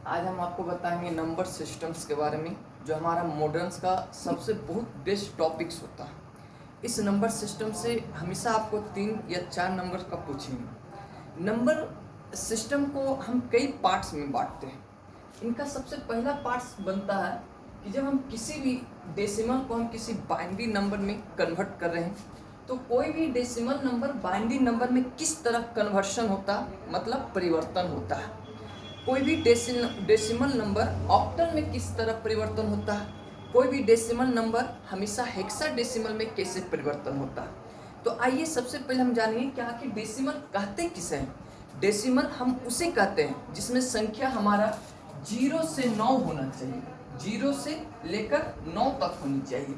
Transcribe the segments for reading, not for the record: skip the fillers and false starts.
आज हम आपको बताएंगे नंबर सिस्टम्स के बारे में, जो हमारा मॉडर्न्स का सबसे बहुत बेस्ट टॉपिक्स होता है। इस नंबर सिस्टम से हमेशा आपको 3 या 4 नंबर का पूछेंगे। नंबर सिस्टम को हम कई पार्ट्स में बांटते हैं। इनका सबसे पहला पार्ट्स बनता है कि जब हम किसी भी डेसिमल को हम किसी बाइनरी नंबर में कन्वर्ट कर रहे हैं, तो कोई भी डेसिमल नंबर बाइनरी नंबर में किस तरह कन्वर्शन होता है, मतलब परिवर्तन होता है। कोई भी डेसिमल नंबर ऑक्टल में किस तरह परिवर्तन होता है, कोई भी डेसिमल नंबर हमेशा हेक्साडेसिमल में कैसे परिवर्तन होता है। तो आइए सबसे पहले हम जानिए कि आखिर डेसिमल कहते किसे हैं। डेसिमल हम उसे कहते हैं जिसमें संख्या हमारा 0 से 9 होना चाहिए, 0 से लेकर 9 तक होनी चाहिए।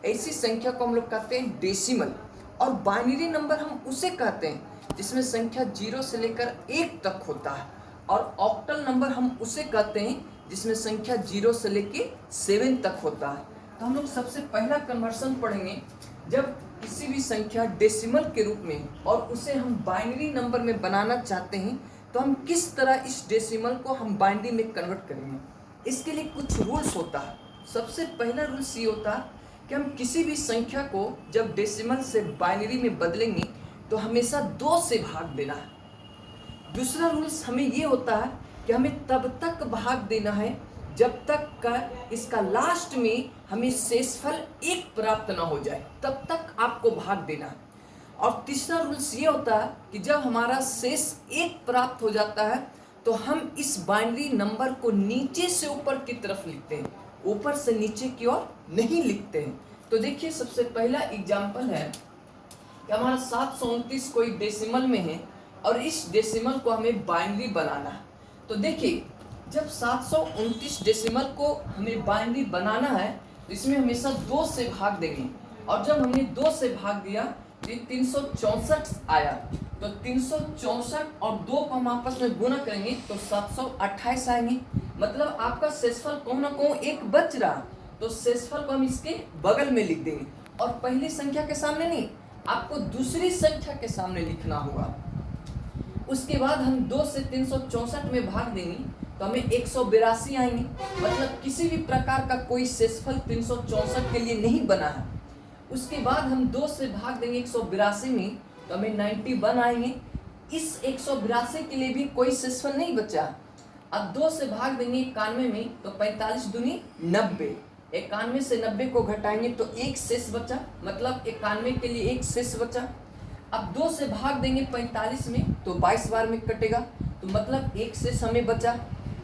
ऐसी संख्या को हम लोग कहते हैं डेसिमल। और बाइनरी नंबर हम उसे कहते हैं जिसमें संख्या 0 से लेकर 1 तक होता है। और ऑक्टल नंबर हम उसे कहते हैं जिसमें संख्या 0 से लेकर 7 तक होता है। तो हम लोग सबसे पहला कन्वर्सन पढ़ेंगे, जब किसी भी संख्या डेसिमल के रूप में और उसे हम बाइनरी नंबर में बनाना चाहते हैं, तो हम किस तरह इस डेसिमल को हम बाइनरी में कन्वर्ट करेंगे। इसके लिए कुछ रूल्स होता है। सबसे पहला रूल्स ये होता है कि हम किसी भी संख्या को जब डेसिमल से बाइनरी में बदलेंगे तो हमेशा 2 से भाग देना है। दूसरा रूल्स हमें ये होता है कि हमें तब तक भाग देना है जब तक का इसका लास्ट में हमें शेषफल 1 प्राप्त ना हो जाए, तब तक आपको भाग देना है। और तीसरा रूल्स ये होता है कि जब हमारा शेष 1 प्राप्त हो जाता है तो हम इस बाइनरी नंबर को नीचे से ऊपर की तरफ लिखते हैं, ऊपर से नीचे की ओर नहीं लिखते हैं। तो देखिए, सबसे पहला एग्जाम्पल है कि हमारा 729 कोई डेसिमल में है और इस डेसिमल को हमें बाइनरी बनाना है। तो देखिए, जब 729 डेसिमल को हमें बाइनरी बनाना है तो इसमें हमेशा 2 से भाग देंगे। और जब हमने 2 से भाग दिया तो 364 आया। तो 364 और 2 को हम आपस में गुणा करेंगे तो 728 आएंगे। मतलब आपका शेषफल कौन ना कौन एक बच रहा, तो शेषफल को हम इसके बगल में लिख देंगे। और पहली संख्या के सामने नहीं, आपको दूसरी संख्या के सामने लिखना होगा। उसके बाद हम 2 से 364 में भाग देंगे तो हमें 182 आएंगे। मतलब किसी भी प्रकार का कोई शेषफल 364 के लिए नहीं बना है। उसके बाद हम 2 से भाग देंगे 182 में तो हमें 91 आएंगे। इस 182 के लिए भी कोई शेषफल नहीं बचा। अब 2 से भाग देंगे 91 में तो 45 दूनी 90। 91 से 90 को घटाएंगे तो 1 शेष बचा, मतलब 91 के लिए 1 शेष बचा। अब 2 से भाग देंगे 45 में तो 22 बार में कटेगा, तो मतलब 1 शेष हमें बचा।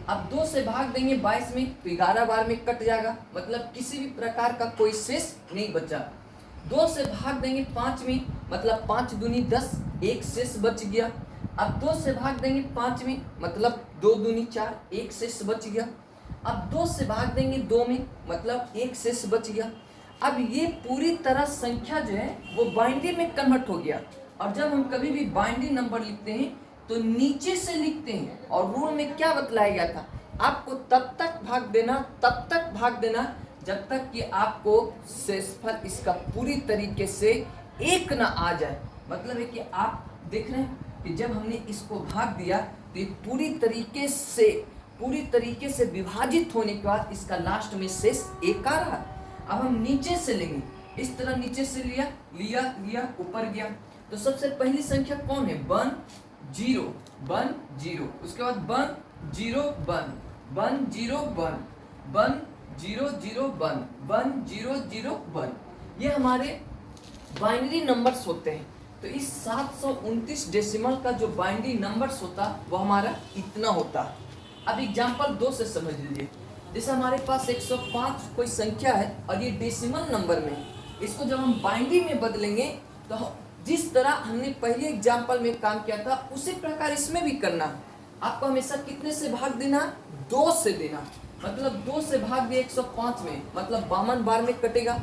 अब 2 से भाग देंगे 22 में तो 11 बार में कट जाएगा, मतलब किसी भी प्रकार का कोई शेष नहीं बचा। 2 से भाग देंगे 5 में, मतलब 5 दूनी 10, 1 शेष बच गया। अब 2 से भाग देंगे 5 में, मतलब 2 दूनी 4, 1 शेष बच गया। अब 2 से भाग देंगे 2 में, मतलब 1 शेष बच गया। अब ये पूरी तरह संख्या जो है वो बाइनरी में कन्वर्ट हो गया। और जब हम कभी भी बाइनरी नंबर लिखते हैं तो नीचे से लिखते हैं। और रूल में क्या बतलाया गया था, आपको तब तक भाग देना जब तक कि आपको शेषफल इसका पूरी तरीके से 1 ना आ जाए। मतलब है कि आप देख रहे हैं कि जब हमने इसको भाग दिया तो ये पूरी तरीके से विभाजित होने के बाद इसका लास्ट में शेष 1 आ रहा। अब हम नीचे से लेंगे, इस तरह नीचे से लिया ऊपर गया। तो सबसे पहली संख्या कौन है, 1 0 1 0। उसके बाद 1 0 1 1 0 1 1 0 0 1 1 0 0 1। ये हमारे बाइनरी नंबर्स होते हैं। तो इस 729 डेसिमल का जो बाइनरी नंबर्स होता वो हमारा इतना होता। अब एग्जाम्पल 2 से समझ लीजिए। जैसे हमारे पास 105 कोई संख्या है और ये डेसिमल नंबर में, इसको जब हम बाइनरी में बदलेंगे तो जिस तरह हमने पहले एग्जाम्पल में काम किया था उसी प्रकार इसमें भी करना। आपको हमेशा कितने से भाग देना, 2 से देना। मतलब 2 से भाग दिया 105 में, मतलब 52 बार में कटेगा।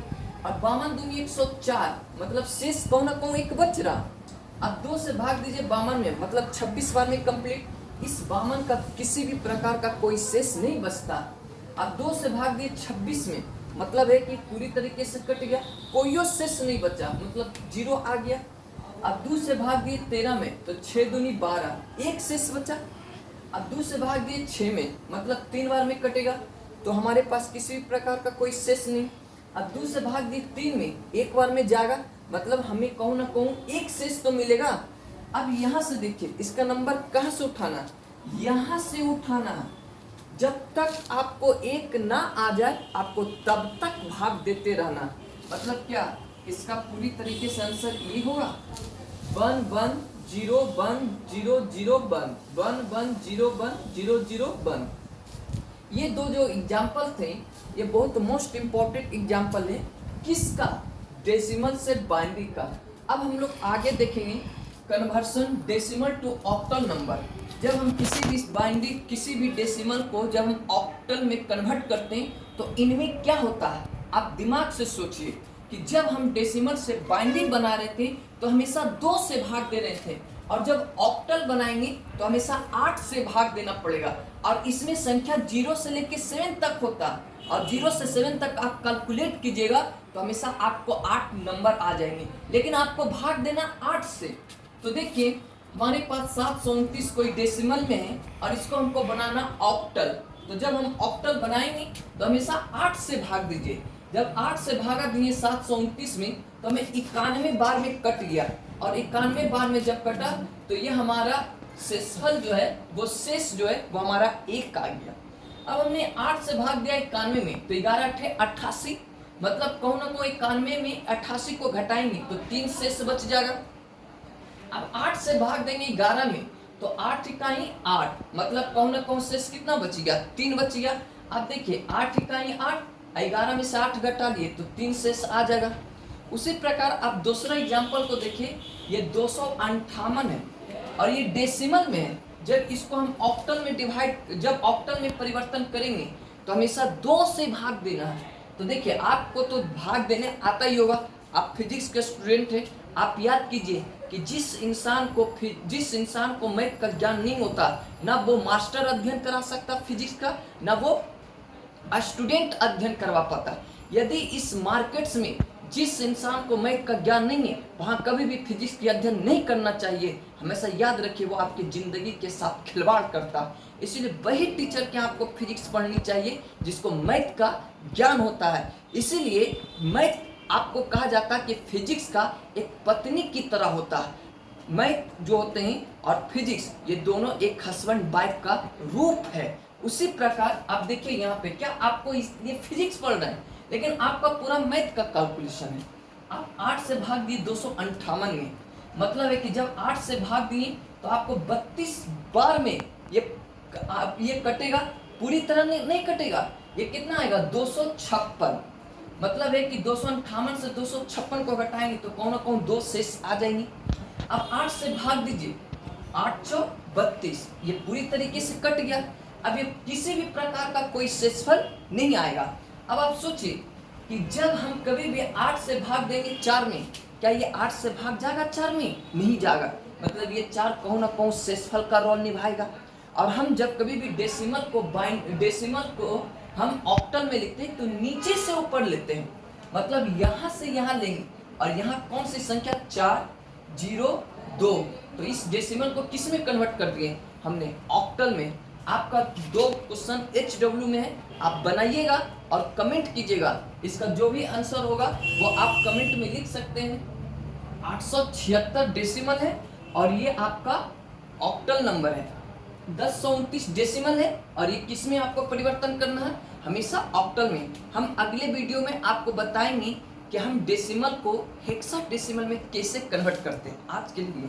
और 52 दूनी 104, मतलब शेष कौन ना कौन एक बच रहा। अब 2 से भाग दीजिए 52 में, मतलब 26 बार में कंप्लीट। इस 52 का किसी भी प्रकार का कोई शेष नहीं बचता। अब 2 से भाग दिए 26 में, मतलब है कि पूरी तरीके से कट गया, कोई शेष नहीं बचा, मतलब 0 आ गया। अब 2 से भाग दिए 13 में तो 6 दूनी 12, 1 शेष बचा। अब 2 से भाग दिए 6 में, मतलब 3 बार में कटेगा, तो हमारे पास किसी भी प्रकार का कोई शेष नहीं। अब 2 से भाग दिए 3 में, एक बार में जाएगा, मतलब हमें कहूँ ना कहूँ एक शेष तो मिलेगा। अब यहाँ से देखिए इसका नंबर कहाँ से उठाना, यहाँ से उठाना। जब तक आपको एक ना आ जाए आपको तब तक भाग देते रहना। मतलब क्या, इसका पूरी तरीके से आंसर ये होगा 1 1 0 1 0 0 1 1 1 0 1 0 0 1। ये दो जो एग्जाम्पल थे ये बहुत मोस्ट इम्पॉर्टेंट एग्जाम्पल है किसका, डेसिमल से बाइनरी का। अब हम लोग आगे देखेंगे conversion decimal to octal number. जब हम किसी भी बाइनरी किसी भी डेसिमल को जब हम ऑक्टल में कन्वर्ट करते हैं तो इनमें क्या होता है, आप दिमाग से सोचिए कि जब हम डेसिमल से बाइनरी बना रहे थे तो हमेशा 2 से भाग दे रहे थे, और जब ऑक्टल बनाएंगे तो हमेशा 8 से भाग देना पड़ेगा। और इसमें संख्या 0 से लेकर 7 तक होता है, और 0 से 7 तक आप कैलकुलेट कीजिएगा तो हमेशा आपको 8 नंबर आ जाएंगे, लेकिन आपको भाग देना 8 से। तो देखिए हमारे पास 729 कोई डेसिमल में है और इसको हमको बनाना ऑक्टल। तो जब हम ऑक्टल बनाएंगे तो हमेशा 8 से भाग दीजिए। जब 8 से भागा दिए 729 में तो हमें 91 बार में कट गया, और 91 बार में जब कटा तो ये हमारा शेषफल जो है वो शेष जो है वो हमारा 1 आ गया। अब हमने 8 से भाग दिया 91 में तो 11 × 88, मतलब कहूँ ना कहूँ 91 में 88 को घटाएंगे तो 3 शेष बच जाएगा। अब 8 से भाग देंगे 11 में तो 8 इकाई 8, मतलब कहूँ ना कहूँ शेष कितना बच गया, 3 बच गया। अब देखिए 8 इकाई 8, 11 में से 8 घटा लिए तो 3 शेष आ जाएगा। उसी प्रकार आप दूसरा एग्जाम्पल को देखिए, ये 258 है और ये डेसिमल में है। जब इसको हम ऑक्टल में डिवाइड, जब ऑक्टल में परिवर्तन करेंगे तो हमेशा 2 से भाग देना है। तो देखिए आपको तो भाग देने आता ही होगा, आप फिजिक्स के स्टूडेंट हैं। आप याद कीजिए कि जिस इंसान को मैथ का ज्ञान नहीं होता, ना वो मास्टर अध्ययन करा सकता फिजिक्स का, ना वो स्टूडेंट अध्ययन करवा पाता। यदि इस मार्केट्स में जिस इंसान को मैथ का ज्ञान नहीं है वहाँ कभी भी फिजिक्स की अध्ययन नहीं करना चाहिए। हमेशा याद रखिए वो आपकी ज़िंदगी के साथ खिलवाड़ करता है। इसीलिए वही टीचर के आपको फिजिक्स पढ़नी चाहिए जिसको मैथ का ज्ञान होता है। इसीलिए मैथ आपको कहा जाता है कि फिजिक्स का एक पत्नी की तरह होता है। मैथ जो होते हैं और फिजिक्स ये दोनों एक हस्बैंड वाइफ का रूप है। उसी प्रकार आप देखिए यहाँ पे क्या आपको ये फिजिक्स पढ़ रहे हैं लेकिन आपका पूरा मैथ का कैलकुलेशन है। आप 8 से भाग दिए 258 में, मतलब है कि जब 8 से भाग दिए तो आपको 32 बार में ये कटेगा, पूरी तरह नहीं कटेगा। ये कितना आएगा 256, मतलब है कि 258 से 256 को घटाएंगे तो कौन ना कौन 2 शेष आ जाएंगे। अब 8 से भाग दीजिए 8 चौक 32, ये पूरी तरीके से कट गया। अब ये किसी भी प्रकार का कोई शेषफल नहीं आएगा। अब आप सोचिए कि जब हम कभी भी 8 से भाग देंगे 4 में, क्या ये 8 से भाग जाएगा 4 में? नहीं जाएगा, मतलब ये 4 कहूँ ना कहूँ शेषफल का रोल निभाएगा। और हम जब कभी भी डेसिमल को हम ऑक्टल में लिखते हैं तो नीचे से ऊपर लेते हैं, मतलब यहाँ से यहाँ लेंगे और यहाँ कौन सी संख्या 4 0 2, तो इस डेसिमल को किस में कन्वर्ट कर दिए हमने? ऑक्टल में। आपका 2 क्वेश्चन HW में है, आप बनाइएगा और कमेंट कीजिएगा। इसका जो भी आंसर होगा वो आप कमेंट में लिख सकते हैं। 876 डेसिमल है और ये आपका ऑक्टल नंबर है। 1029 डेसिमल है और ये किस में आपको परिवर्तन करना है? हमेशा ऑक्टल में। हम अगले वीडियो में आपको बताएंगे कि हम डेसिमल को हेक्साडेसिमल में कैसे कन्वर्ट करते हैं। आज के लिए